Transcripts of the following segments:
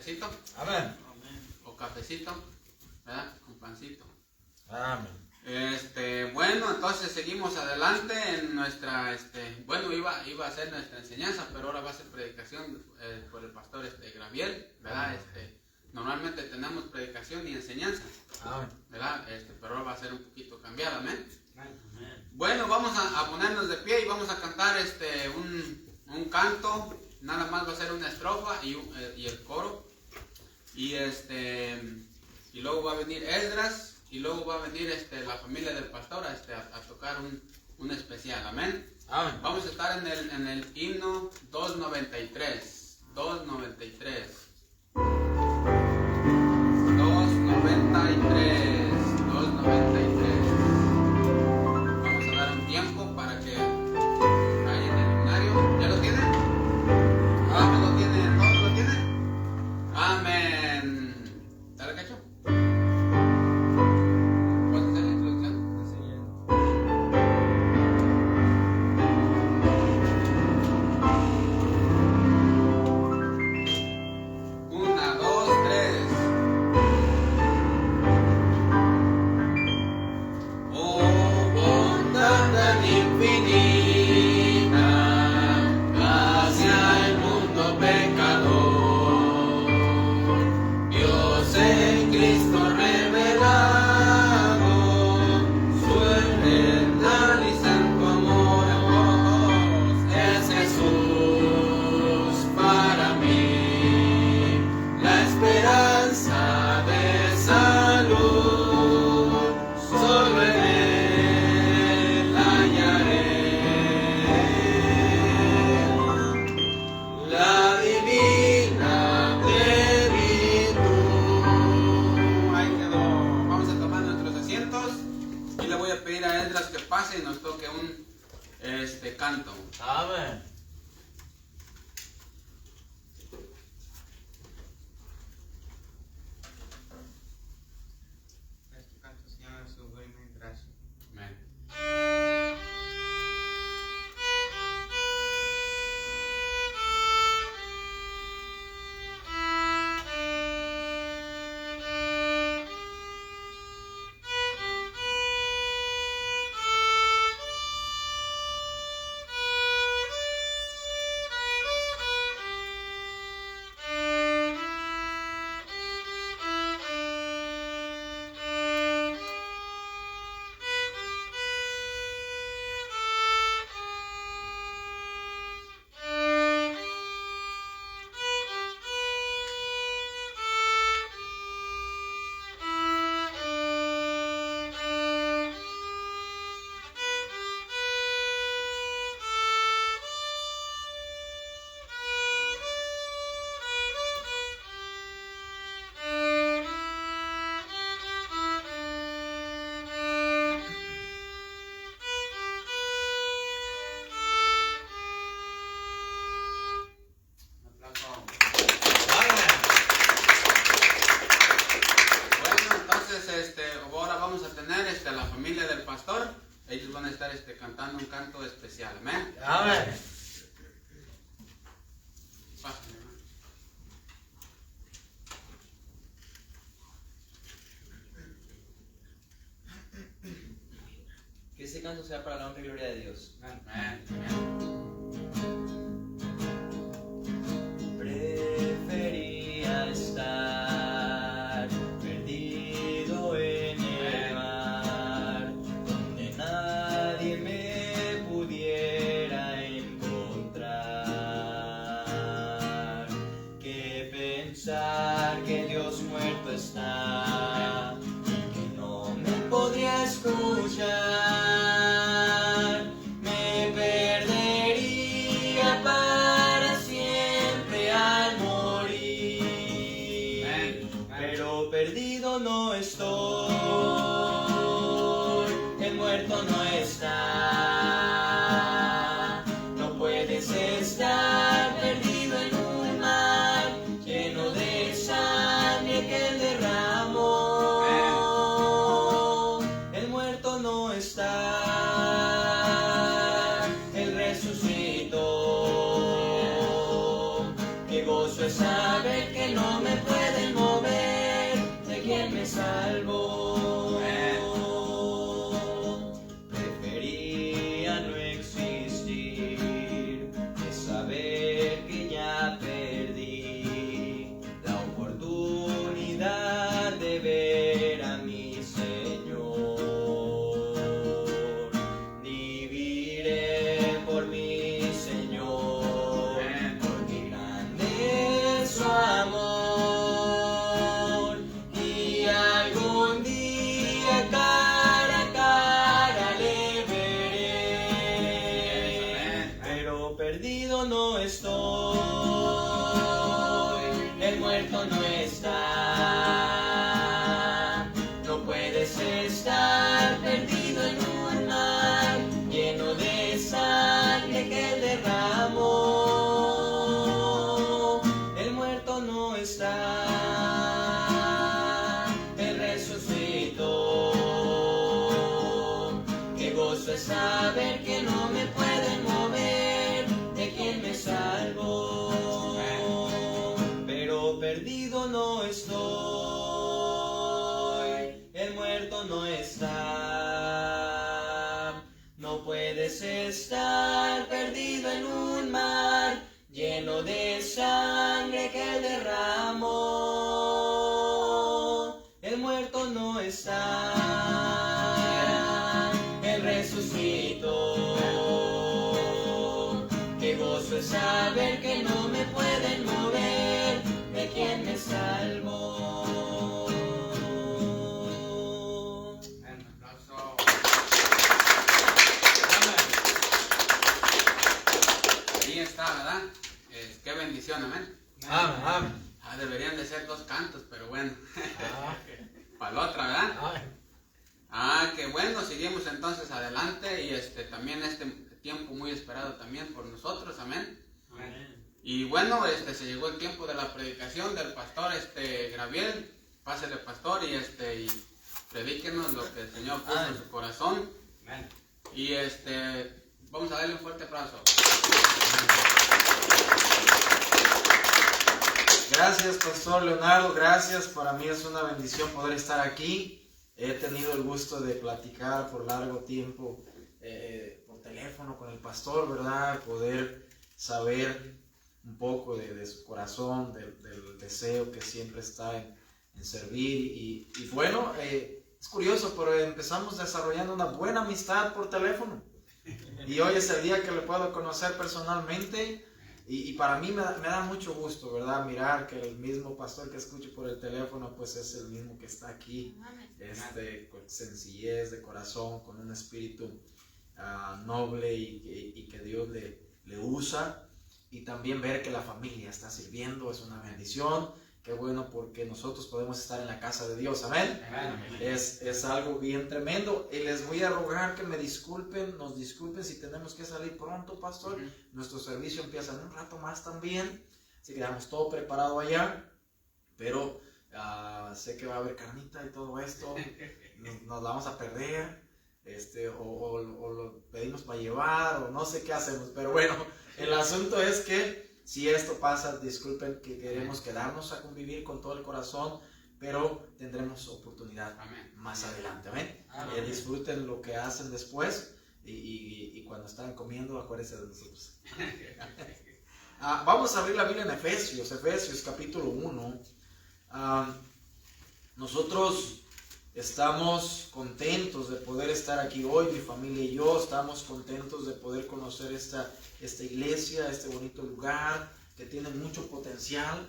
tecito. Amén. O cafecito, ¿verdad? Con pancito. Amén. Bueno, entonces seguimos adelante en nuestra, bueno, iba a ser nuestra enseñanza, pero ahora va a ser predicación por el pastor Graviel, ¿verdad? Normalmente tenemos predicación y enseñanza, ¿verdad? Pero ahora va a ser un poquito cambiada, ¿amén? Bueno, vamos a ponernos de pie y vamos a cantar un canto, nada más va a ser una estrofa y el coro, y luego va a venir Esdras. Y luego va a venir la familia del pastor a tocar un especial, amén. Amén. Vamos a estar en el himno 293. 293. 293. 293. Vamos a dar un tiempo para que vayan en el himnario. ¿Ya lo tienen? ¿Ya lo tienen? ¿Todos lo tienen? Amén. ¿Dale, cacho? Canto. Amén. Este canto se llama Sublime Gracia. Amén. Ahora vamos a tener la familia del pastor. Ellos van a estar cantando un canto especial. Amén. Amén. Pásale, hermano. Que ese canto sea para la honra y gloria de Dios. Amén. Prefería estar perdido en el mar, donde nadie me pudiera encontrar, que pensar que Dios muerto está y que no me podría escuchar. No estoy, el muerto no está, no puedes estar perdido en un mar lleno de sangre que él derramó. El muerto no está, él resucitó. Qué gozo es saber que no me muerto no está. No puedes estar perdido en un mar lleno de sangre que él derramó. El muerto no está. Él resucitó. Qué gozo es saber que no me pueden mover de quien me salvó. Pero perdido no estoy. El muerto no está. No puedes estar perdido en un mar lleno de sangre que él derramó. El muerto no está. Él resucitó. Qué gozo es saber que no me pueden mover de quien me salvó. Un aplauso. Ahí está, ¿verdad? Qué bendición, amén. Amén, amén. Deberían de ser 2 cantos, pero bueno. Ah, Para la otra, ¿verdad? ah, Qué bueno, seguimos entonces adelante y también este tiempo muy esperado también por nosotros, amén. Y bueno, se llegó el tiempo de la predicación del pastor Graviel. Pásele, pastor, y predíquenos lo que el Señor puso en su corazón. Y vamos a darle un fuerte aplauso. Gracias, Pastor Leonardo, gracias. Para mí es una bendición poder estar aquí. He tenido el gusto de platicar por largo tiempo por teléfono con el pastor, ¿verdad? Poder saber un poco de su corazón, del deseo que siempre está en servir. Y bueno, es curioso, pero empezamos desarrollando una buena amistad por teléfono. Y hoy es el día que le puedo conocer personalmente. Y para mí me da mucho gusto, ¿verdad? Mirar que el mismo pastor que escucho por el teléfono, pues es el mismo que está aquí, con sencillez de corazón, con un espíritu noble y que Dios le usa. Y también ver que la familia está sirviendo es una bendición. Qué bueno, porque nosotros podemos estar en la casa de Dios, amén. Es algo bien tremendo. Y les voy a rogar que nos disculpen si tenemos que salir pronto, pastor. Nuestro servicio empieza en un rato más también, así que dejamos todo preparado allá. Pero sé que va a haber carnita y todo esto. Nos la vamos a perder, o lo pedimos para llevar, o no sé qué hacemos. Pero bueno, el asunto es que si esto pasa, disculpen, que queremos quedarnos a convivir con todo el corazón, pero tendremos oportunidad más adelante, ¿amén? Disfruten lo que hacen después y cuando están comiendo, acuérdense de nosotros. Vamos a abrir la Biblia en Efesios capítulo 1. Nosotros estamos contentos de poder estar aquí hoy, mi familia y yo estamos contentos de poder conocer esta iglesia, este bonito lugar que tiene mucho potencial.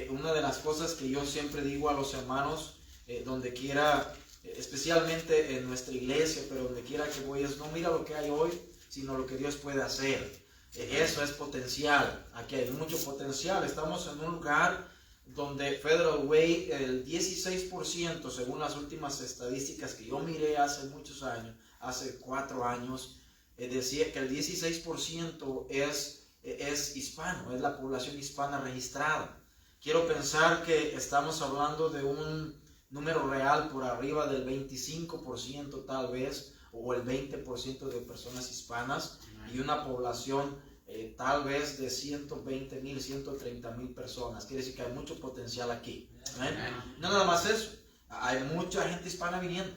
Una de las cosas que yo siempre digo a los hermanos, donde quiera, especialmente en nuestra iglesia, pero donde quiera que voy, es no mira lo que hay hoy, sino lo que Dios puede hacer. Eso es potencial. Aquí hay mucho potencial. Estamos en un lugar donde Federal Way, el 16%, según las últimas estadísticas que yo miré hace muchos años, hace 4 años, decía que el 16% es hispano, es la población hispana registrada. Quiero pensar que estamos hablando de un número real por arriba del 25% tal vez, o el 20% de personas hispanas, y una población tal vez de 120,000, 130,000 personas. Quiere decir que hay mucho potencial aquí. No nada más eso, hay mucha gente hispana viniendo.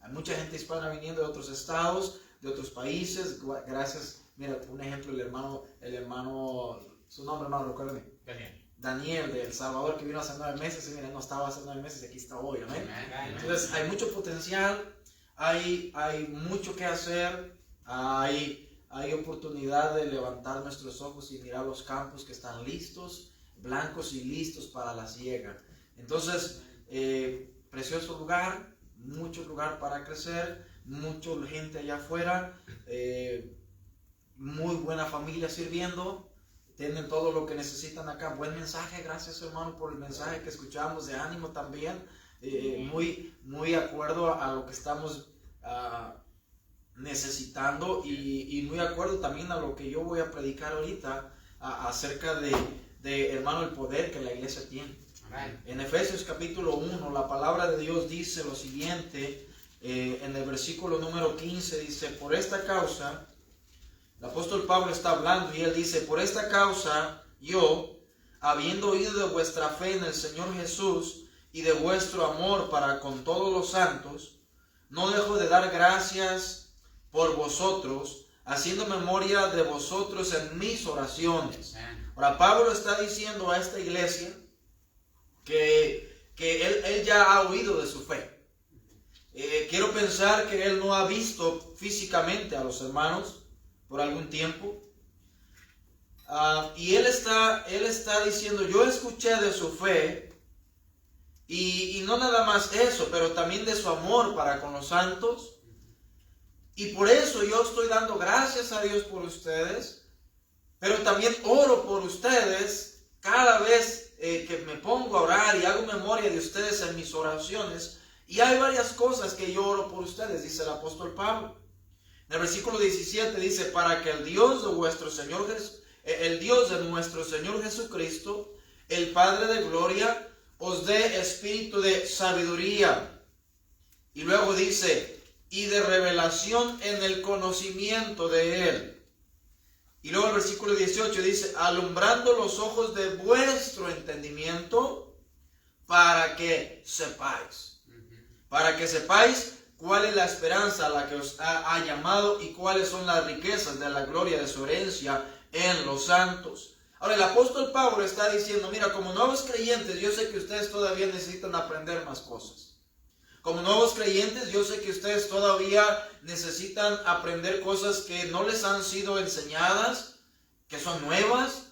Hay mucha gente hispana viniendo de otros estados, de otros países. Gracias. Mira, un ejemplo, el hermano, su nombre, hermano, recuérdame. Daniel de El Salvador, que vino hace 9 meses. Y mira, no estaba hace 9 meses y aquí está hoy. ¿Amén? Entonces, hay mucho potencial, hay mucho que hacer, hay oportunidad de levantar nuestros ojos y mirar los campos que están listos, blancos y listos para la siega. Entonces, precioso lugar, mucho lugar para crecer, mucha gente allá afuera, muy buena familia sirviendo. tienen todo lo que necesitan acá. Buen mensaje, gracias hermano por el mensaje que escuchamos de ánimo también. Muy acuerdo a lo que estamos necesitando y muy acuerdo también a lo que yo voy a predicar ahorita acerca de hermano el poder que la iglesia tiene. Amén. En Efesios capítulo 1 la palabra de Dios dice lo siguiente, en el versículo número 15 dice: por esta causa, el apóstol Pablo está hablando y él dice: por esta causa yo, habiendo oído de vuestra fe en el Señor Jesús y de vuestro amor para con todos los santos, no dejo de dar gracias por vosotros, haciendo memoria de vosotros en mis oraciones. Ahora Pablo está diciendo a esta iglesia que él ya ha oído de su fe. Quiero pensar que él no ha visto físicamente a los hermanos por algún tiempo. Y él está diciendo: yo escuché de su fe, y no nada más eso, pero también de su amor para con los santos. Y por eso yo estoy dando gracias a Dios por ustedes, pero también oro por ustedes cada vez que me pongo a orar y hago memoria de ustedes en mis oraciones. Y hay varias cosas que yo oro por ustedes, dice el apóstol Pablo. En el versículo 17 dice: para que el Dios de nuestro Señor Jesucristo, el Padre de gloria, os dé espíritu de sabiduría. Y luego dice: y de revelación en el conocimiento de Él. Y luego el versículo 18 dice: alumbrando los ojos de vuestro entendimiento, para que sepáis. Para que sepáis cuál es la esperanza a la que os ha llamado y cuáles son las riquezas de la gloria de su herencia en los santos. Ahora el apóstol Pablo está diciendo: mira, como nuevos creyentes, yo sé que ustedes todavía necesitan aprender más cosas. Como nuevos creyentes, yo sé que ustedes todavía necesitan aprender cosas que no les han sido enseñadas, que son nuevas,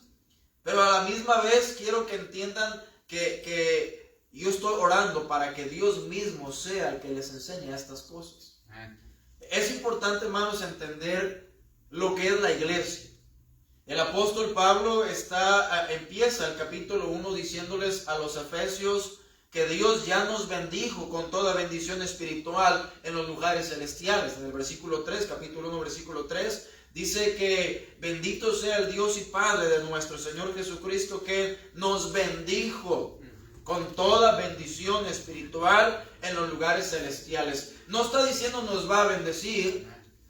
pero a la misma vez quiero que entiendan que yo estoy orando para que Dios mismo sea el que les enseñe estas cosas. Es importante, hermanos, entender lo que es la iglesia. El apóstol Pablo empieza el capítulo 1 diciéndoles a los efesios que Dios ya nos bendijo con toda bendición espiritual en los lugares celestiales. En el versículo 3, capítulo 1, versículo 3, dice que bendito sea el Dios y Padre de nuestro Señor Jesucristo, que nos bendijo con toda bendición espiritual en los lugares celestiales. No está diciendo nos va a bendecir,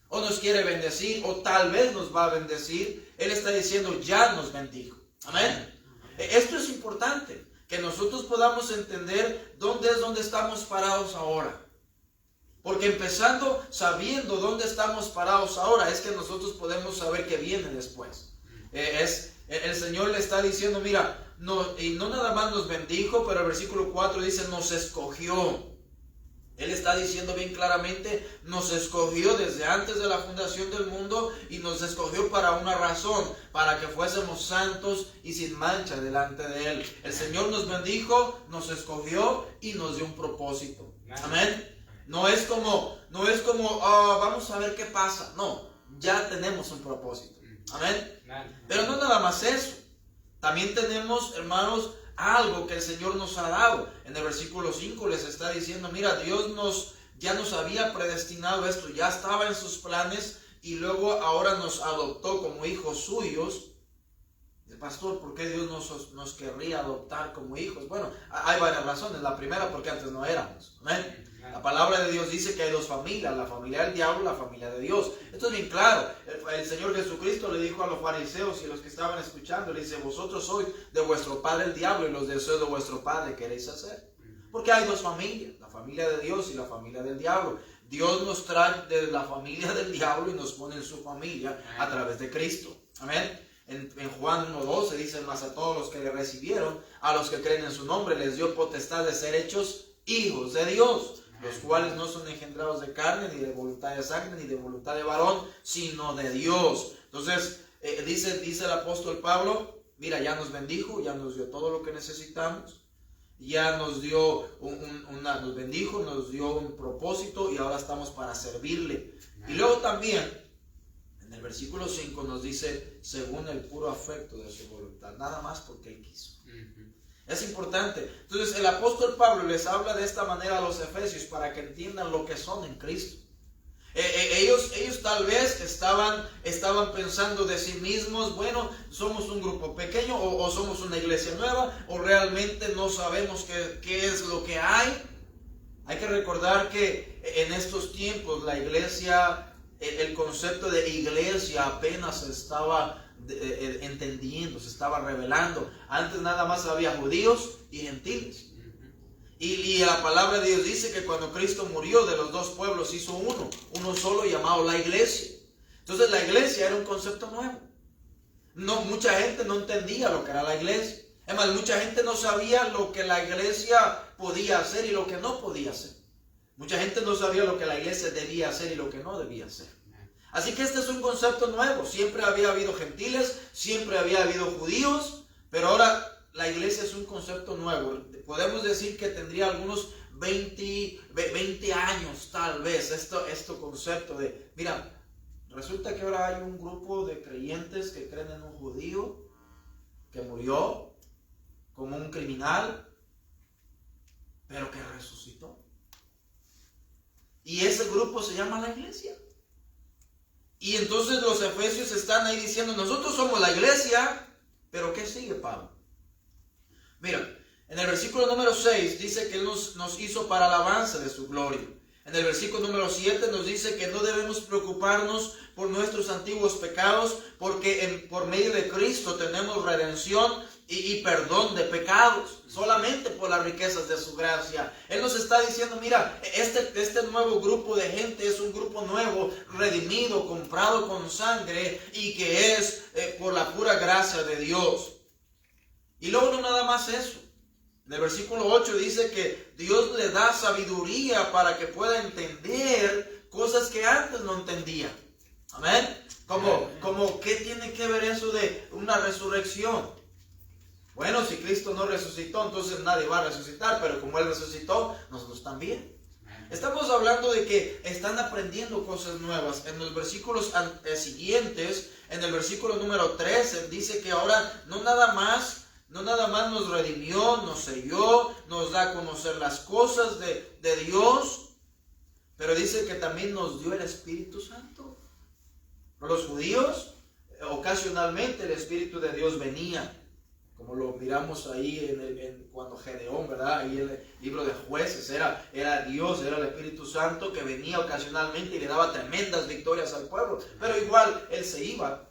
o nos quiere bendecir, o tal vez nos va a bendecir. Él está diciendo ya nos bendijo. Amén. Esto es importante, que nosotros podamos entender dónde estamos parados ahora. Porque empezando sabiendo dónde estamos parados ahora, es que nosotros podemos saber qué viene después. El Señor le está diciendo: mira, y no nada más nos bendijo, pero el versículo 4 dice: nos escogió. Él está diciendo bien claramente: nos escogió desde antes de la fundación del mundo, y nos escogió para una razón, para que fuésemos santos y sin mancha delante de Él. El Señor nos bendijo, nos escogió y nos dio un propósito. Amén. No es como vamos a ver qué pasa. No, ya tenemos un propósito. Amén. Pero no nada más eso. También tenemos, hermanos, algo que el Señor nos ha dado. En el versículo 5 les está diciendo: mira, Dios ya nos había predestinado esto, ya estaba en sus planes, y luego ahora nos adoptó como hijos suyos. Dice: pastor, ¿por qué Dios nos querría adoptar como hijos? Bueno, hay varias razones. La primera, porque antes no éramos. ¿Amén? La palabra de Dios dice que hay dos familias: la familia del diablo y la familia de Dios. Esto es bien claro. El Señor Jesucristo le dijo a los fariseos y a los que estaban escuchando, le dice: vosotros sois de vuestro padre el diablo, y los deseos de vuestro padre queréis hacer. Porque hay dos familias: la familia de Dios y la familia del diablo. Dios nos trae de la familia del diablo y nos pone en su familia a través de Cristo. Amén. En Juan 1:12 dice: mas a todos los que le recibieron, a los que creen en su nombre, les dio potestad de ser hechos hijos de Dios, los cuales no son engendrados de carne, ni de voluntad de sangre, ni de voluntad de varón, sino de Dios. Entonces, dice el apóstol Pablo: mira, ya nos bendijo, ya nos dio todo lo que necesitamos, ya nos dio nos bendijo, nos dio un propósito, y ahora estamos para servirle. Y luego también, en En el versículo 5 nos dice, según el puro afecto de su voluntad, nada más porque Él quiso. Es importante. Entonces el apóstol Pablo les habla de esta manera a los efesios para que entiendan lo que son en Cristo. Ellos tal vez estaban pensando de sí mismos, bueno, somos un grupo pequeño o somos una iglesia nueva o realmente no sabemos qué es lo que hay. Hay que recordar que en estos tiempos la iglesia, el concepto de iglesia apenas se estaba entendiendo, se estaba revelando. Antes nada más había judíos y gentiles. Y la palabra de Dios dice que cuando Cristo murió, de los dos pueblos hizo uno solo llamado la iglesia. Entonces la iglesia era un concepto nuevo. No, mucha gente no entendía lo que era la iglesia. Es más, mucha gente no sabía lo que la iglesia podía hacer y lo que no podía hacer. Mucha gente no sabía lo que la iglesia debía hacer y lo que no debía hacer. Así que este es un concepto nuevo. Siempre había habido gentiles, siempre había habido judíos, pero ahora la iglesia es un concepto nuevo. Podemos decir que tendría algunos 20 años tal vez este concepto de, mira, resulta que ahora hay un grupo de creyentes que creen en un judío que murió como un criminal, pero que resucitó. Y ese grupo se llama la iglesia. Y entonces los efesios están ahí diciendo, nosotros somos la iglesia, pero ¿qué sigue, Pablo? Mira, en el versículo número 6 dice que Él nos hizo para alabanza de su gloria. En el versículo número 7 nos dice que no debemos preocuparnos por nuestros antiguos pecados, porque por medio de Cristo tenemos redención y perdón de pecados, solamente por las riquezas de su gracia. Él nos está diciendo, mira, este nuevo grupo de gente es un grupo nuevo, redimido, comprado con sangre, y que es por la pura gracia de Dios. Y luego no nada más eso. En el versículo 8 dice que Dios le da sabiduría para que pueda entender cosas que antes no entendía. Amén. Como ¿qué tiene que ver eso de una resurrección? Bueno, si Cristo no resucitó, entonces nadie va a resucitar, pero como Él resucitó, nosotros también. Estamos hablando de que están aprendiendo cosas nuevas. En los versículos siguientes, en el versículo número 13, dice que ahora no nada más nos redimió, nos selló, nos da a conocer las cosas de Dios, pero dice que también nos dio el Espíritu Santo. Para los judíos, ocasionalmente el Espíritu de Dios venía, como lo miramos ahí cuando Gedeón, ¿verdad? Ahí en el libro de Jueces, era Dios, era el Espíritu Santo que venía ocasionalmente y le daba tremendas victorias al pueblo, pero igual Él se iba.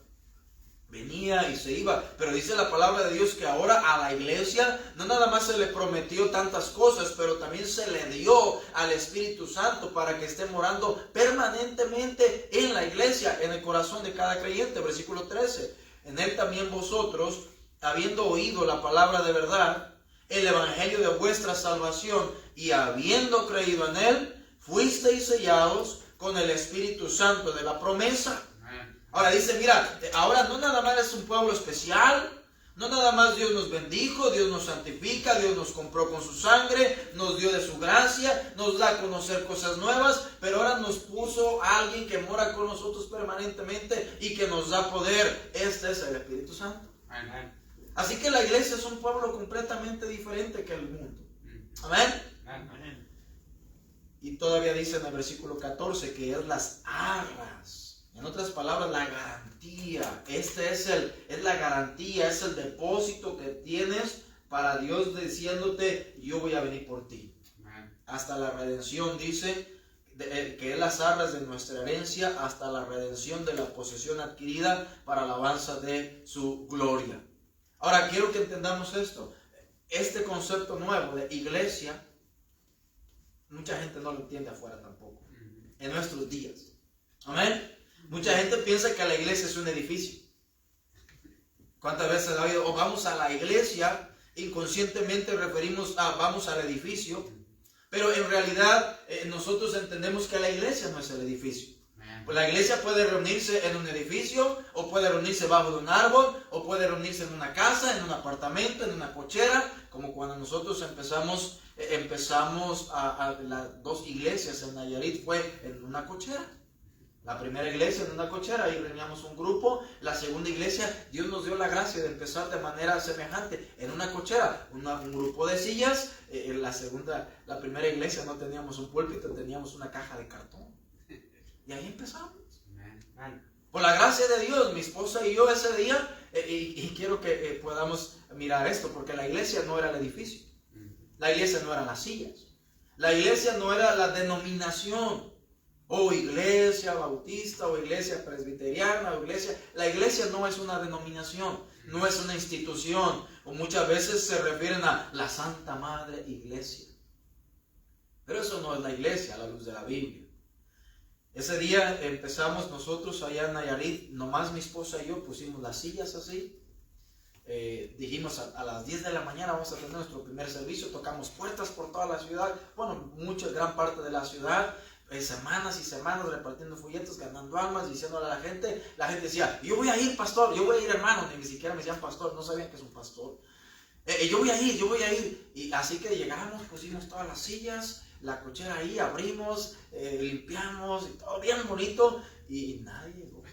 Venía y se iba, pero dice la palabra de Dios que ahora a la iglesia no nada más se le prometió tantas cosas, pero también se le dio al Espíritu Santo para que esté morando permanentemente en la iglesia, en el corazón de cada creyente. Versículo 13, en Él también vosotros, habiendo oído la palabra de verdad, el evangelio de vuestra salvación, y habiendo creído en Él, fuisteis sellados con el Espíritu Santo de la promesa. Ahora dice, mira, ahora no nada más es un pueblo especial, no nada más Dios nos bendijo, Dios nos santifica, Dios nos compró con su sangre, nos dio de su gracia, nos da a conocer cosas nuevas, pero ahora nos puso a alguien que mora con nosotros permanentemente y que nos da poder. Este es el Espíritu Santo. Amén. Así que la iglesia es un pueblo completamente diferente que el mundo. Amén. Amén. Y todavía dice en el versículo 14 que es las arras. En otras palabras, la garantía. Es la garantía, es el depósito que tienes para Dios diciéndote, yo voy a venir por ti. Hasta la redención, dice, que es las arras de nuestra herencia, hasta la redención de la posesión adquirida para alabanza de su gloria. Ahora, quiero que entendamos esto. Este concepto nuevo de iglesia, mucha gente no lo entiende afuera tampoco, en nuestros días. Amén. Mucha gente piensa que la iglesia es un edificio. ¿Cuántas veces ha oído? Vamos a la iglesia, inconscientemente referimos a vamos al edificio, pero en realidad nosotros entendemos que la iglesia no es el edificio. Pues la iglesia puede reunirse en un edificio, o puede reunirse bajo de un árbol, o puede reunirse en una casa, en un apartamento, en una cochera, como cuando nosotros empezamos a las 2 iglesias en Nayarit, fue en una cochera. La primera iglesia en una cochera, ahí reuníamos un grupo. La segunda iglesia, Dios nos dio la gracia de empezar de manera semejante en una cochera, un grupo de sillas. La primera iglesia no teníamos un púlpito, teníamos una caja de cartón. Y ahí empezamos. Por la gracia de Dios, mi esposa y yo ese día, y quiero que podamos mirar esto, porque la iglesia no era el edificio, la iglesia no eran las sillas, la iglesia no era la denominación, o iglesia bautista, o iglesia presbiteriana, o iglesia. La iglesia no es una denominación, no es una institución, o muchas veces se refieren a la Santa Madre Iglesia. Pero eso no es la iglesia a la luz de la Biblia. Ese día empezamos nosotros allá en Nayarit, nomás mi esposa y yo pusimos las sillas así. Dijimos a las 10 de la mañana vamos a tener nuestro primer servicio. Tocamos puertas por toda la ciudad, bueno, gran parte de la ciudad. Semanas y semanas repartiendo folletos, ganando almas, diciéndole a la gente. La gente decía, yo voy a ir, pastor, yo voy a ir, hermano. Ni siquiera me decían pastor, no sabían que es un pastor. Yo voy a ir. Y así que llegamos, pusimos todas las sillas, la cochera ahí, abrimos, limpiamos, y todo bien bonito, y nadie llegó.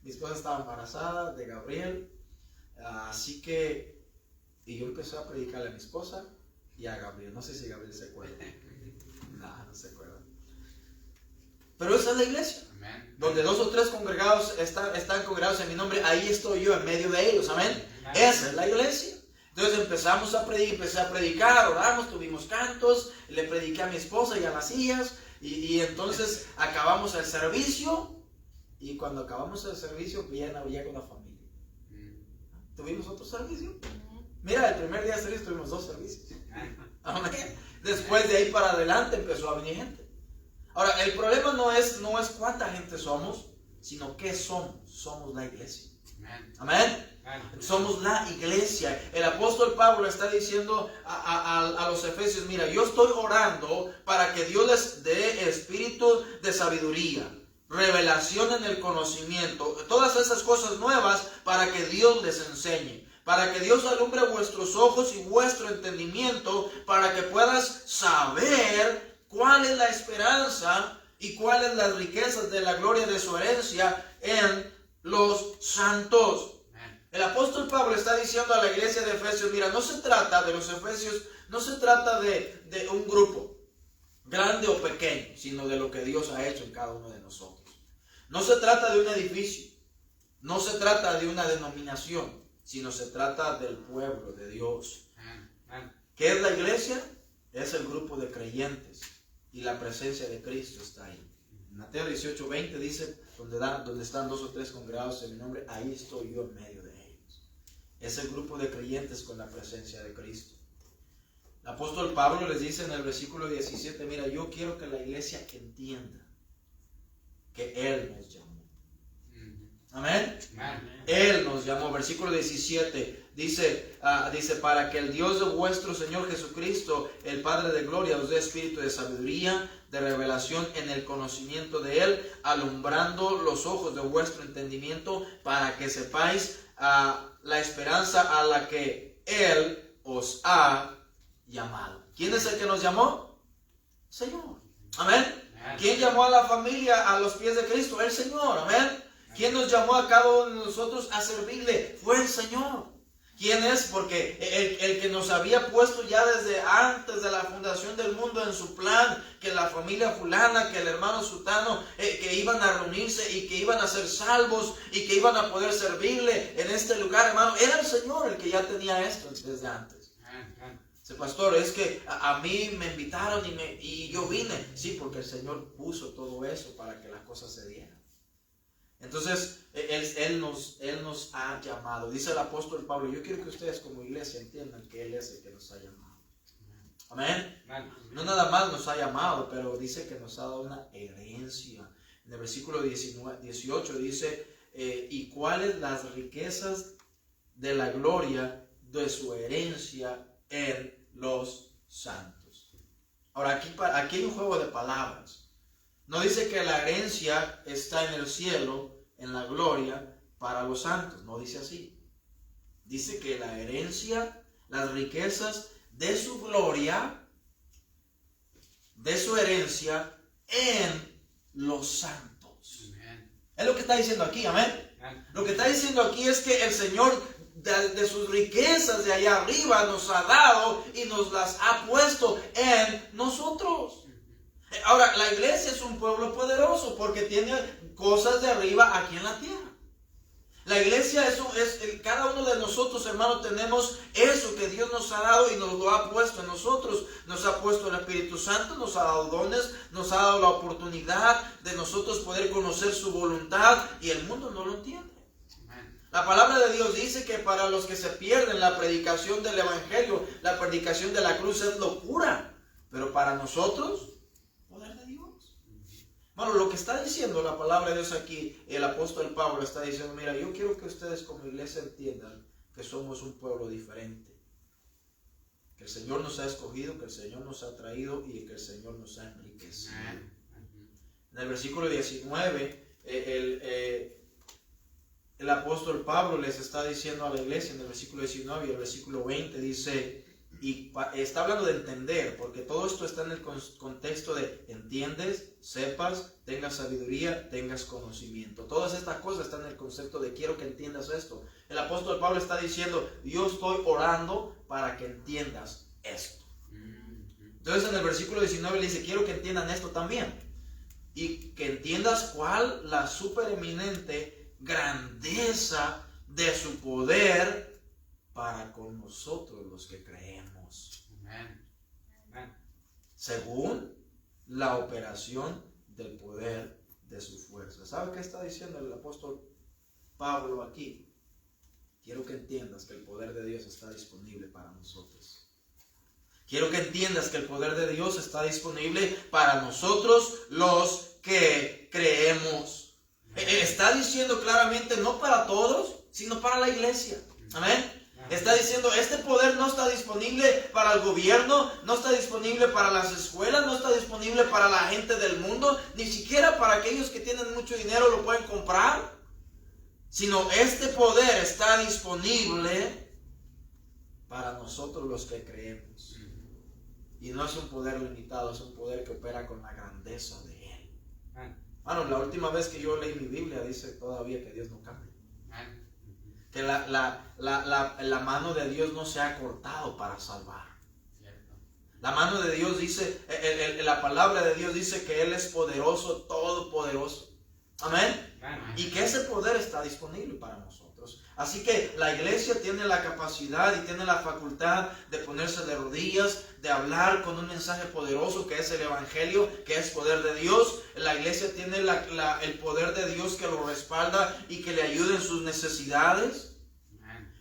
Mi esposa estaba embarazada de Gabriel, así que, y yo empecé a predicarle a mi esposa y a Gabriel. No sé si Gabriel se acuerda. No se acuerda. Pero esa es la iglesia. Amén. Donde 2 o 3 congregados están congregados en mi nombre, ahí estoy yo en medio de ellos. Amén. Esa es la iglesia. Entonces empecé a predicar, oramos, tuvimos cantos, le prediqué a mi esposa y a las sillas, y entonces acabamos el servicio, y cuando acabamos el servicio, bien había con la familia. ¿Tuvimos otro servicio? Mira, el primer día de servicio tuvimos 2 servicios. Amén. Después de ahí para adelante empezó a venir gente. Ahora, el problema no es cuánta gente somos, sino qué somos. Somos la iglesia. Amén. Somos la iglesia. El apóstol Pablo está diciendo a los efesios, mira, yo estoy orando para que Dios les dé espíritu de sabiduría, revelación en el conocimiento, todas esas cosas nuevas para que Dios les enseñe, para que Dios alumbre vuestros ojos y vuestro entendimiento, para que puedas saber cuál es la esperanza y cuáles las riquezas de la gloria de su herencia en los santos. El apóstol Pablo está diciendo a la iglesia de Efesios, mira, no se trata de los Efesios, no se trata de un grupo grande o pequeño, sino de lo que Dios ha hecho en cada uno de nosotros. No se trata de un edificio, no se trata de una denominación, sino se trata del pueblo de Dios. ¿Qué es la iglesia? Es el grupo de creyentes, y la presencia de Cristo está ahí. Mateo 18:20 dice, donde están 2 o 3 congregados en mi nombre, ahí estoy yo en medio de ellos. Es el grupo de creyentes con la presencia de Cristo. El apóstol Pablo les dice en el versículo 17, mira, yo quiero que la iglesia entienda que Él nos llamó. Amén. Él nos llamó. Versículo 17 dice, para que el Dios de vuestro Señor Jesucristo, el Padre de gloria, os dé espíritu de sabiduría, de revelación en el conocimiento de Él, alumbrando los ojos de vuestro entendimiento, para que sepáis la esperanza a la que Él os ha llamado. ¿Quién es el que nos llamó? Señor. Amén. ¿Quién llamó a la familia a los pies de Cristo? El Señor. Amén. ¿Quién nos llamó a cada uno de nosotros a servirle? Fue el Señor. ¿Quién es? Porque el que nos había puesto ya desde antes de la fundación del mundo en su plan, que la familia fulana, que el hermano sutano, que iban a reunirse y que iban a ser salvos y que iban a poder servirle en este lugar, hermano, era el Señor el que ya tenía esto desde antes. Dice, pastor, es que a mí me invitaron y yo vine. Sí, porque el Señor puso todo eso para que las cosas se dieran. Entonces, él nos ha llamado. Dice el apóstol Pablo, yo quiero que ustedes como iglesia entiendan que Él es el que nos ha llamado. Amén. No nada más nos ha llamado, pero dice que nos ha dado una herencia. En el versículo 18 dice, y cuáles las riquezas de la gloria de su herencia en los santos. Ahora, aquí hay un juego de palabras. No dice que la herencia está en el cielo, en la gloria, para los santos. No dice así. Dice que la herencia, las riquezas de su gloria, de su herencia, en los santos. Es lo que está diciendo aquí, amén. Lo que está diciendo aquí es que el Señor de sus riquezas de allá arriba nos ha dado y nos las ha puesto en nosotros. Ahora, la iglesia es un pueblo poderoso porque tiene cosas de arriba aquí en la tierra. La iglesia cada uno de nosotros, hermanos, tenemos eso que Dios nos ha dado y nos lo ha puesto en nosotros. Nos ha puesto el Espíritu Santo, nos ha dado dones, nos ha dado la oportunidad de nosotros poder conocer su voluntad y el mundo no lo entiende. La palabra de Dios dice que para los que se pierden la predicación del Evangelio, la predicación de la cruz es locura, pero para nosotros, poder de Dios. Bueno, lo que está diciendo la palabra de Dios aquí, el apóstol Pablo está diciendo, mira, yo quiero que ustedes como iglesia entiendan que somos un pueblo diferente. Que el Señor nos ha escogido, que el Señor nos ha traído y que el Señor nos ha enriquecido. En el versículo 19, el apóstol Pablo les está diciendo a la iglesia en el versículo 19 y el versículo 20 dice, y está hablando de entender, porque todo esto está en el contexto de entiendes, sepas, tengas sabiduría, tengas conocimiento. Todas estas cosas están en el concepto de quiero que entiendas esto. El apóstol Pablo está diciendo, yo estoy orando para que entiendas esto. Entonces en el versículo 19 le dice, quiero que entiendan esto también. Y que entiendas cuál la supereminente grandeza de su poder para con nosotros los que creemos. Según la operación del poder de su fuerza. ¿Sabe qué está diciendo el apóstol Pablo aquí? Quiero que entiendas que el poder de Dios está disponible para nosotros. Quiero que entiendas que el poder de Dios está disponible para nosotros los que creemos. Está diciendo claramente no para todos, sino para la iglesia. Amén. Está diciendo, este poder no está disponible para el gobierno, no está disponible para las escuelas, no está disponible para la gente del mundo, ni siquiera para aquellos que tienen mucho dinero lo pueden comprar, sino este poder está disponible para nosotros los que creemos. Y no es un poder limitado, es un poder que opera con la grandeza de Él. Bueno, la última vez que yo leí mi Biblia dice todavía que Dios no cambia. Que la mano de Dios no se ha cortado para salvar. La mano de Dios dice, la palabra de Dios dice que Él es poderoso, todopoderoso. Amén. Y que ese poder está disponible para nosotros. Así que la iglesia tiene la capacidad y tiene la facultad de ponerse de rodillas, de hablar con un mensaje poderoso que es el Evangelio, que es poder de Dios. La iglesia tiene el poder de Dios que lo respalda y que le ayuda en sus necesidades.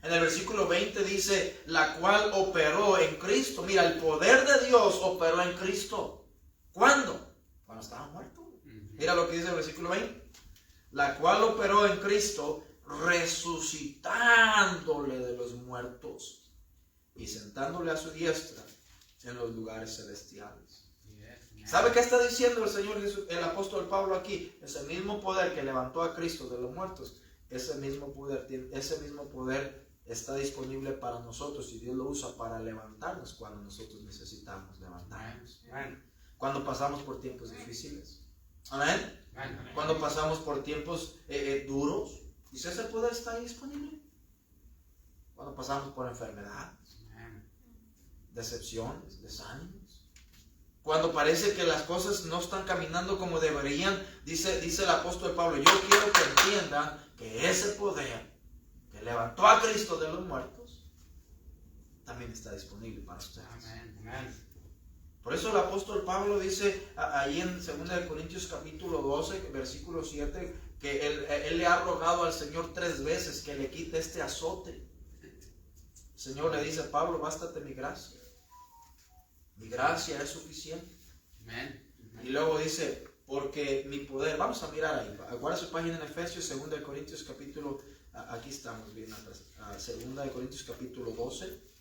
En el versículo 20 dice, la cual operó en Cristo. Mira, el poder de Dios operó en Cristo. ¿Cuándo? Cuando estaba muerto. Mira lo que dice el versículo 20. La cual operó en Cristo, resucitándole de los muertos y sentándole a su diestra en los lugares celestiales. ¿Sabe qué está diciendo el Señor Jesús, el apóstol Pablo aquí? Ese mismo poder que levantó a Cristo de los muertos, ese mismo poder está disponible para nosotros y Dios lo usa para levantarnos cuando nosotros necesitamos levantarnos. Cuando pasamos por tiempos difíciles. Amén. Cuando pasamos por tiempos duros, dice, ese poder está ahí disponible. Cuando pasamos por enfermedades, decepciones, desánimos. Cuando parece que las cosas no están caminando como deberían, dice el apóstol Pablo, yo quiero que entiendan que ese poder que levantó a Cristo de los muertos también está disponible para ustedes. Por eso el apóstol Pablo dice ahí en 2 Corintios capítulo 12, versículo 7, que él le ha rogado al Señor 3 veces que le quite este azote. El Señor le dice, Pablo, bástate mi gracia. Mi gracia es suficiente. Y luego dice, porque mi poder, vamos a mirar ahí, guarda su página en Efesios, 2 Corintios capítulo, aquí estamos bien atrás, 2 Corintios capítulo 12.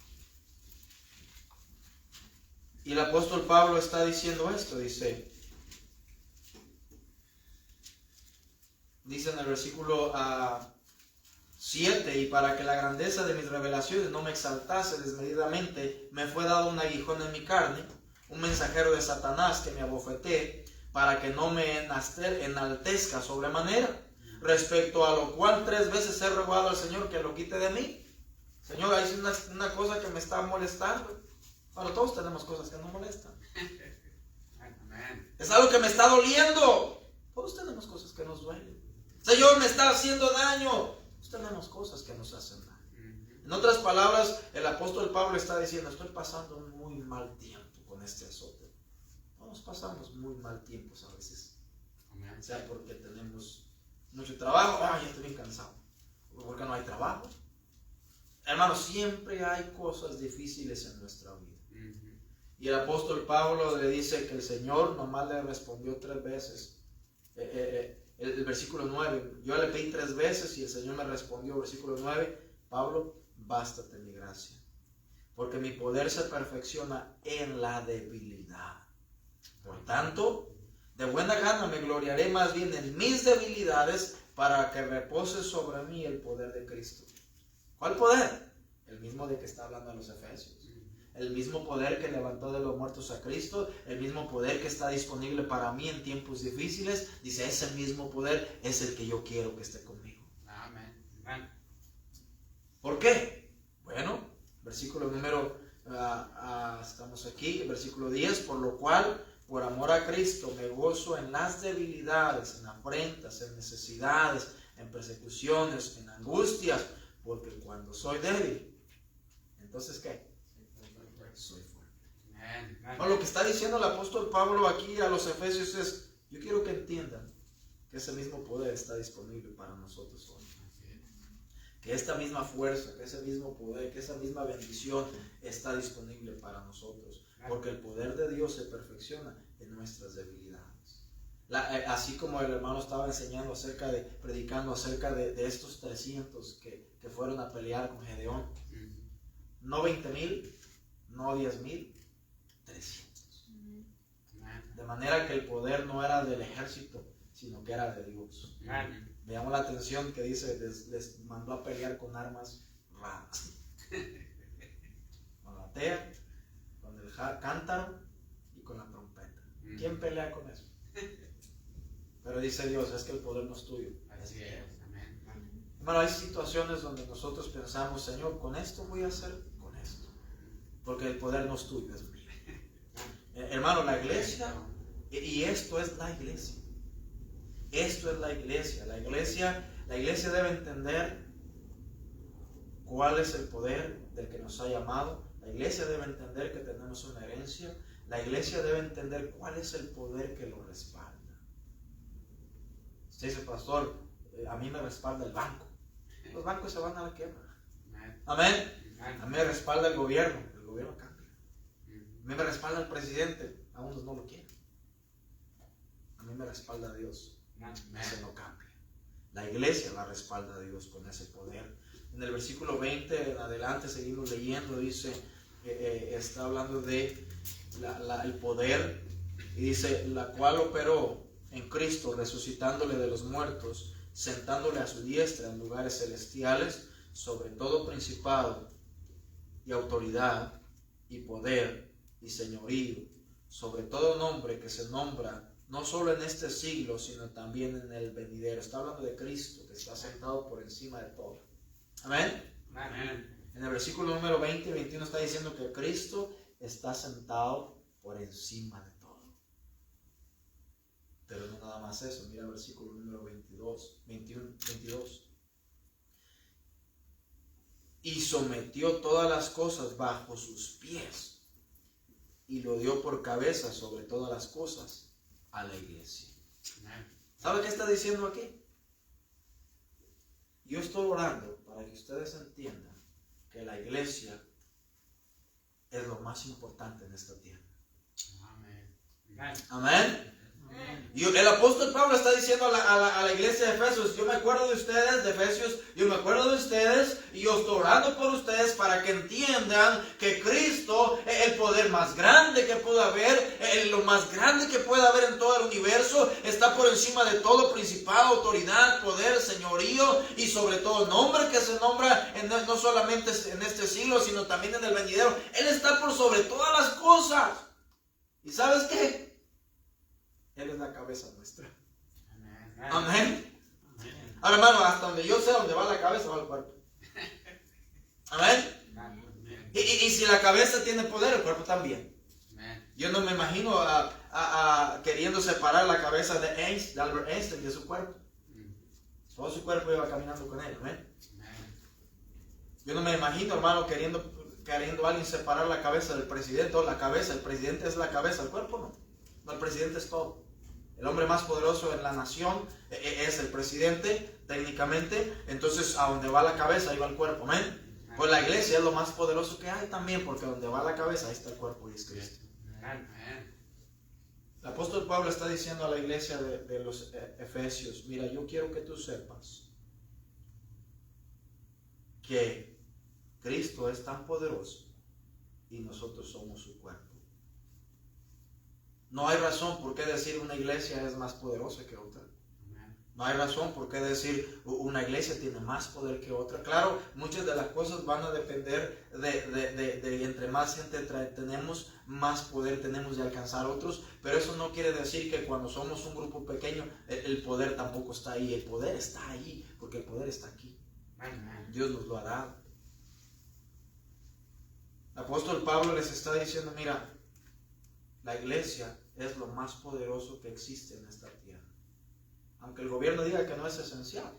Y el apóstol Pablo está diciendo esto, dice en el versículo 7, y para que la grandeza de mis revelaciones no me exaltase desmedidamente, me fue dado un aguijón en mi carne, un mensajero de Satanás que me abofetee, para que no me enaltezca sobremanera. respecto a lo cual 3 veces he rogado al Señor que lo quite de mí. Señor, hay una cosa que me está molestando. Bueno, todos tenemos cosas que nos molestan. Es algo que me está doliendo. Todos tenemos cosas que nos duelen. Señor, me está haciendo daño. Todos tenemos cosas que nos hacen daño. En otras palabras, el apóstol Pablo está diciendo, estoy pasando un muy mal tiempo con este azote. Todos pasamos muy mal tiempos a veces. Sea porque tenemos mucho trabajo. Ya estoy bien cansado. Porque no hay trabajo. Hermanos, siempre hay cosas difíciles en nuestra vida. Y el apóstol Pablo le dice que el Señor nomás le respondió 3 veces. El versículo 9, yo le pedí 3 veces y el Señor me respondió, versículo 9, Pablo, bástate mi gracia, porque mi poder se perfecciona en la debilidad. Por tanto, de buena gana me gloriaré más bien en mis debilidades para que repose sobre mí el poder de Cristo. ¿Cuál poder? El mismo de que está hablando a los Efesios. El mismo poder que levantó de los muertos a Cristo, el mismo poder que está disponible para mí en tiempos difíciles. Dice, ese mismo poder es el que yo quiero que esté conmigo. Amén. ¿Por qué? Bueno, versículo número, estamos aquí, versículo 10, por lo cual, por amor a Cristo, me gozo en las debilidades, en afrentas, en necesidades, en persecuciones, en angustias, porque cuando soy débil, entonces ¿qué? Soy fuerte. No, lo que está diciendo el apóstol Pablo aquí a los Efesios es, yo quiero que entiendan que ese mismo poder está disponible para nosotros hoy. Que esta misma fuerza, que ese mismo poder, que esa misma bendición está disponible para nosotros. Porque el poder de Dios se perfecciona en nuestras debilidades. Así como el hermano estaba enseñando predicando acerca de estos 300 que fueron a pelear con Gedeón. No 20,000, no 10,000, 300. De manera que el poder no era del ejército, sino que era de Dios. Me llamó la atención que dice, les mandó a pelear con armas raras. Con la tea, con el cántaro y con la trompeta. ¿Quién pelea con eso? Pero dice Dios, es que el poder no es tuyo. Así es. Amén. Hermano, hay situaciones donde nosotros pensamos, Señor, con esto voy a hacer con esto. Porque el poder no es tuyo, es mío. Hermano, la iglesia, y esto es la iglesia. Esto es la iglesia. La iglesia debe entender cuál es el poder del que nos ha llamado. La iglesia debe entender que tenemos una herencia. La iglesia debe entender cuál es el poder que lo respalda. Usted dice, pastor, a mí me respalda el banco. Los bancos se van a la quiebra. Amén. A mí me respalda el gobierno cambia. A mí me respalda el presidente, a unos no lo quieren. A mí me respalda Dios. Ese no cambia. La iglesia la respalda a Dios con ese poder. En el versículo 20 en adelante seguimos leyendo, dice, está hablando de el poder, y dice, la cual operó en Cristo, resucitándole de los muertos, sentándole a su diestra en lugares celestiales, sobre todo principado y autoridad y poder y señorío, sobre todo nombre que se nombra no solo en este siglo, sino también en el venidero. Está hablando de Cristo, que está sentado por encima de todo. Amén. Amén. En el versículo número 20 y 21 está diciendo que Cristo está sentado por encima de todo. Pero no nada más eso. Mira el versículo número 22. Y sometió todas las cosas bajo sus pies, y lo dio por cabeza sobre todas las cosas a la iglesia. ¿Sabe qué está diciendo aquí? Yo estoy orando para que ustedes entiendan que la iglesia es lo más importante en esta tierra. Amén. Y el apóstol Pablo está diciendo a la iglesia de Efesios, yo me acuerdo de ustedes, de Efesios, yo me acuerdo de ustedes, y yo estoy orando por ustedes para que entiendan que Cristo es el poder más grande que pueda haber, lo más grande que pueda haber en todo el universo, está por encima de todo principado, autoridad, poder, señorío, y sobre todo nombre que se nombra no solamente en este siglo, sino también en el venidero. Él está por sobre todas las cosas. ¿Y sabes qué? Él es la cabeza nuestra. Amén. Ahora, hermano, hasta donde yo sé, donde va la cabeza, va el cuerpo. Amén. Y si la cabeza tiene poder, el cuerpo también. Yo no me imagino queriendo separar la cabeza de Albert Einstein de su cuerpo. Todo su cuerpo iba caminando con él. Amén. Yo no me imagino, hermano, queriendo alguien separar la cabeza del presidente. O la cabeza, el presidente es la cabeza, el cuerpo no. No, el presidente es todo. El hombre más poderoso en la nación es el presidente, técnicamente. Entonces, a donde va la cabeza, ahí va el cuerpo. Amén. Pues la iglesia es lo más poderoso que hay también, porque donde va la cabeza, ahí está el cuerpo y es Cristo. El apóstol Pablo está diciendo a la iglesia de los Efesios: mira, yo quiero que tú sepas que Cristo es tan poderoso y nosotros somos su cuerpo. No hay razón por qué decir una iglesia es más poderosa que otra. No hay razón por qué decir una iglesia tiene más poder que otra. Claro, muchas de las cosas van a depender de entre más gente tenemos, más poder tenemos de alcanzar otros. Pero eso no quiere decir que cuando somos un grupo pequeño, el poder tampoco está ahí. El poder está ahí, porque el poder está aquí. Dios nos lo ha dado. El apóstol Pablo les está diciendo: mira, la iglesia es lo más poderoso que existe en esta tierra. Aunque el gobierno diga que no es esencial,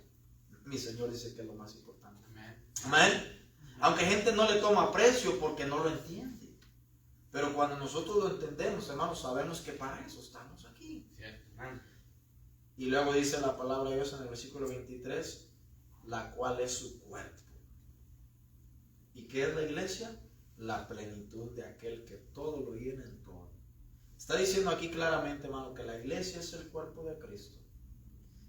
mi Señor dice que es lo más importante. Amén. Aunque gente no le toma aprecio porque no lo entiende. Pero cuando nosotros lo entendemos, hermanos, sabemos que para eso estamos aquí. Y luego dice la palabra de Dios en el versículo 23, la cual es su cuerpo. ¿Y qué es la iglesia? La plenitud de aquel que todo lo llena en todo. Está diciendo aquí claramente, hermano, que la iglesia es el cuerpo de Cristo.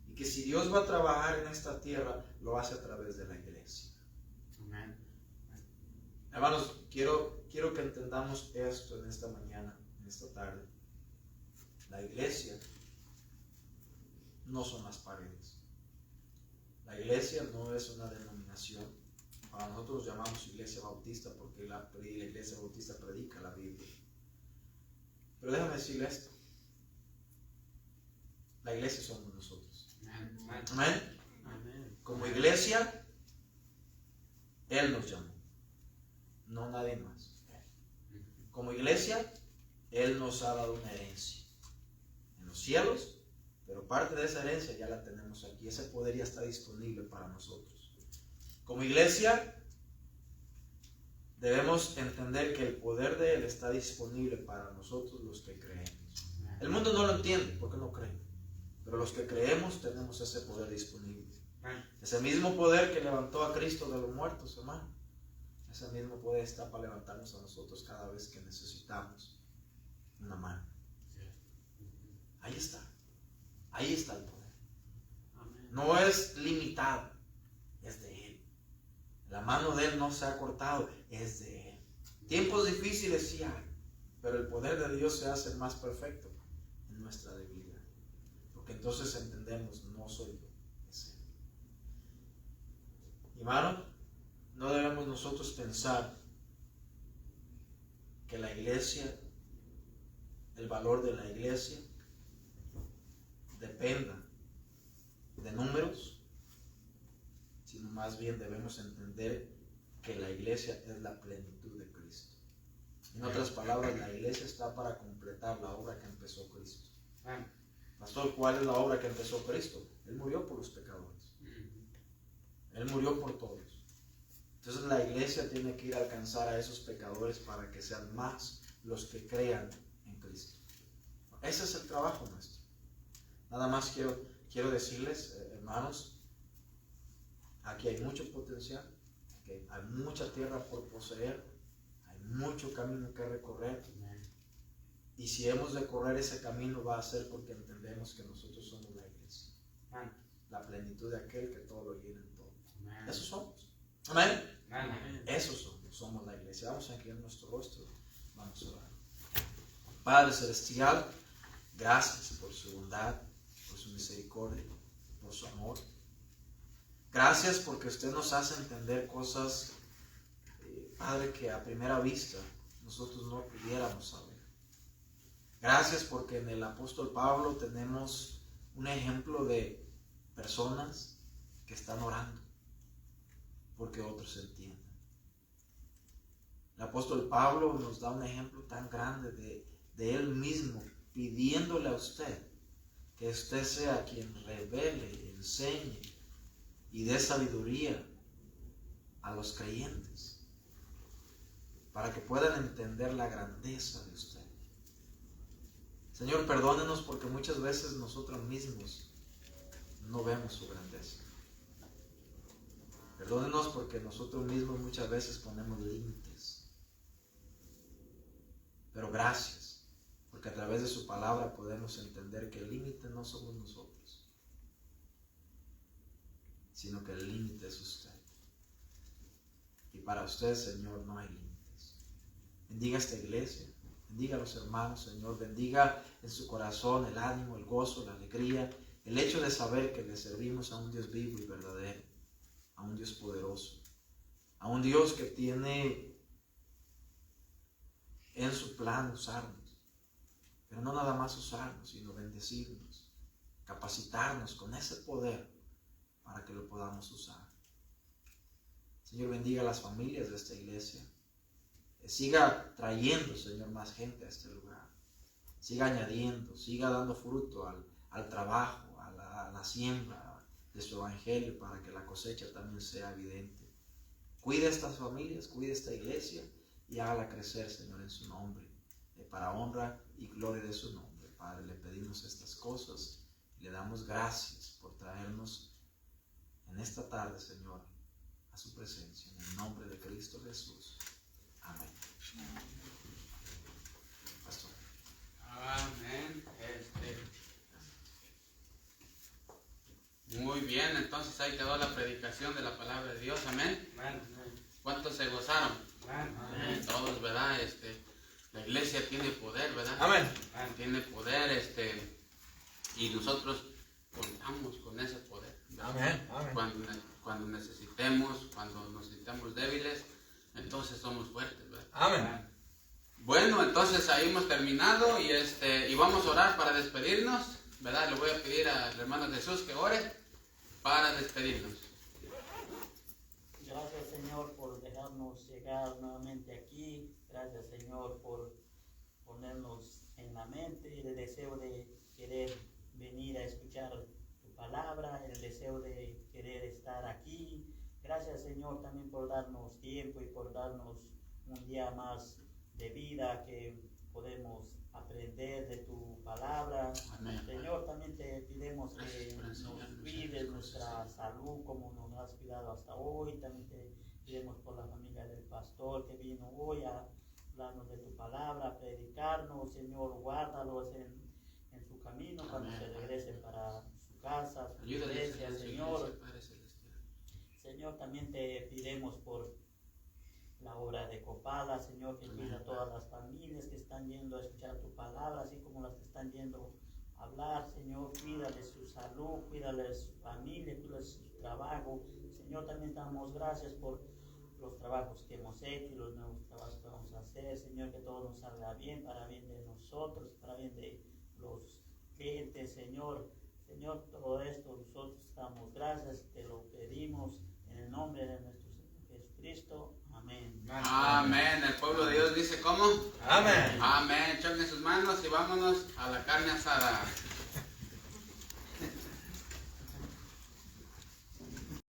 Y que si Dios va a trabajar en esta tierra, lo hace a través de la iglesia. Amén. Hermanos, quiero que entendamos esto en esta mañana, en esta tarde. La iglesia no son las paredes. La iglesia no es una denominación. Para nosotros llamamos iglesia bautista porque la iglesia bautista predica la Biblia. Pero déjame decirle esto. La iglesia somos nosotros. Amén. Como iglesia, Él nos llamó, no nadie más. Como iglesia, Él nos ha dado una herencia en los cielos, pero parte de esa herencia ya la tenemos aquí. Ese poder ya está disponible para nosotros. Como iglesia, debemos entender que el poder de Él está disponible para nosotros los que creemos. El mundo no lo entiende porque no cree, pero los que creemos tenemos ese poder disponible. Ese mismo poder que levantó a Cristo de los muertos, hermano, ese mismo poder está para levantarnos a nosotros cada vez que necesitamos una mano. Ahí está el poder. No es limitado, es de Él. La mano de Él no se ha cortado, es de Él. Tiempos difíciles sí hay, pero el poder de Dios se hace más perfecto en nuestra debilidad. Porque entonces entendemos, no soy yo, es Él. Hermano, no debemos nosotros pensar que la iglesia, el valor de la iglesia, dependa de números, sino más bien debemos entender que la iglesia es la plenitud de Cristo. En otras palabras, la iglesia está para completar la obra que empezó Cristo. Pastor, ¿cuál es la obra que empezó Cristo? Él murió por los pecadores. Él murió por todos. Entonces la iglesia tiene que ir a alcanzar a esos pecadores para que sean más los que crean en Cristo. Ese es el trabajo nuestro. Nada más quiero decirles, hermanos, aquí hay mucho potencial, aquí hay mucha tierra por poseer, hay mucho camino que recorrer. Y si hemos de correr ese camino, va a ser porque entendemos que nosotros somos la iglesia. La plenitud de aquel que todo lo llena en todo. Eso somos. Amén. Eso somos la iglesia. Vamos a inclinar nuestro rostro. Vamos a orar. Padre Celestial, gracias por su bondad, por su misericordia, por su amor. Gracias porque usted nos hace entender cosas, Padre, que a primera vista nosotros no pudiéramos saber. Gracias porque en el apóstol Pablo tenemos un ejemplo de personas que están orando porque otros entiendan. El apóstol Pablo nos da un ejemplo tan grande de él mismo pidiéndole a usted que usted sea quien revele, enseñe y dé sabiduría a los creyentes para que puedan entender la grandeza de usted. Señor, perdónenos porque muchas veces nosotros mismos no vemos su grandeza. Perdónenos porque nosotros mismos muchas veces ponemos límites. Pero gracias, porque a través de su palabra podemos entender que el límite no somos nosotros, sino que el límite es usted. Y para usted, Señor, no hay límites. Bendiga esta iglesia, bendiga a los hermanos, Señor, bendiga en su corazón el ánimo, el gozo, la alegría, el hecho de saber que le servimos a un Dios vivo y verdadero, a un Dios poderoso, a un Dios que tiene en su plan usarnos, pero no nada más usarnos, sino bendecirnos, capacitarnos con ese poder para que lo podamos usar. Señor, bendiga a las familias de esta iglesia, siga trayendo, Señor, más gente a este lugar, siga añadiendo, siga dando fruto al trabajo, a la siembra de su evangelio, para que la cosecha también sea evidente. Cuide estas familias, cuide esta iglesia y hágala crecer, Señor, en su nombre, para honra y gloria de su nombre. Padre, le pedimos estas cosas y le damos gracias por traernos en esta tarde, Señor, a su presencia, en el nombre de Cristo Jesús. Amén. Pastor. Amén. Muy bien, entonces ahí quedó la predicación de la palabra de Dios. Amén. ¿Cuántos se gozaron? Amén. Todos, ¿verdad? La iglesia tiene poder, ¿verdad? Amén. Tiene poder, y nosotros contamos con ese poder, ¿verdad? Amén. Amén. Cuando necesitemos, cuando nos sintamos débiles, entonces somos fuertes, ¿verdad? Amén. Bueno, entonces ahí hemos terminado y vamos a orar para despedirnos, ¿verdad? Le voy a pedir al hermano Jesús que ore para despedirnos. Gracias, Señor, por dejarnos llegar nuevamente aquí. Gracias, Señor, por ponernos en la mente el deseo de querer venir a escuchar tu palabra, el deseo de querer estar aquí. Gracias, Señor, también por darnos tiempo y por darnos un día más de vida que podemos aprender de tu palabra. Amén. Señor, también te pedimos que Gracias por nos enseñarnos cuides estas nuestra cosas. salud como nos has cuidado hasta hoy. También te pedimos por la familia del pastor que vino hoy a hablarnos de tu palabra, a predicarnos. Señor, guárdalos en su camino cuando Amén. se regresen para su casa, su Ayúdales iglesia, en su Señor. iglesia, Padre Celestial. Señor, también te pedimos por la obra de Copala, Señor, que cuida a todas las familias que están yendo a escuchar tu palabra, así como las que están yendo a hablar. Señor, cuídale su salud, cuídale su familia, cuídale su trabajo. Señor, también damos gracias por los trabajos que hemos hecho y los nuevos trabajos que vamos a hacer. Señor, que todo nos salga bien, para bien de nosotros, para bien de los clientes. Señor, todo esto nosotros damos gracias, te lo pedimos en el nombre de nuestro Señor Jesucristo. Amén. Amén. El pueblo de Dios dice ¿cómo? Amén. Amén. Choquen sus manos y vámonos a la carne asada.